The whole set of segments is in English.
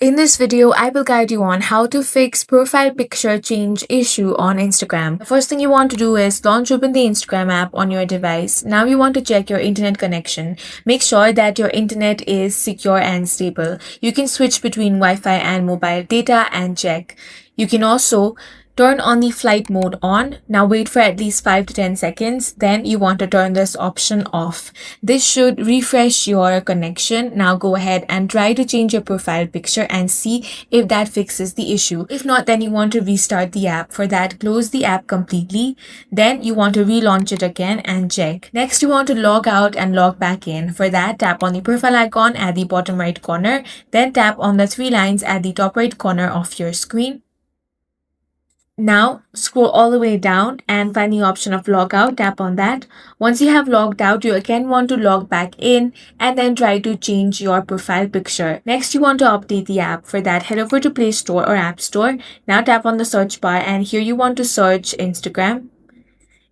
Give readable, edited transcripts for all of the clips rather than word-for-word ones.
In this video, I will guide you on how to fix profile picture change issue on Instagram. The first thing you want to do is launch open the Instagram app on your device. Now you want to check your internet connection. Make sure that your internet is secure and stable. You can switch between Wi-Fi and mobile data and check. You can also turn on the flight mode on. Now wait for at least 5 to 10 seconds. Then you want to turn this option off. This should refresh your connection. Now go ahead and try to change your profile picture and see if that fixes the issue. If not, then you want to restart the app. For that, close the app completely. Then you want to relaunch it again and check. Next, you want to log out and log back in. For that, tap on the profile icon at the bottom right corner. Then tap on the three lines at the top right corner of your screen. Now, scroll all the way down and find the option of log out. Tap on that. Once you have logged out, you again want to log back in and then try to change your profile picture. Next, you want to update the app. For that, head over to Play Store or App Store. Now tap on the search bar and here you want to search Instagram.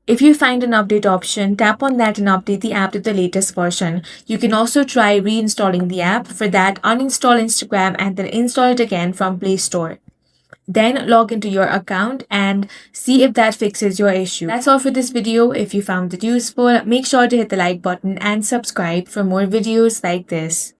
If you find an update option, tap on that and update the app to the latest version. You can also try reinstalling the app. For that, uninstall Instagram and then install it again from Play Store. Then log into your account and see if that fixes your issue. That's all for this video. If you found it useful, make sure to hit the like button and subscribe for more videos like this.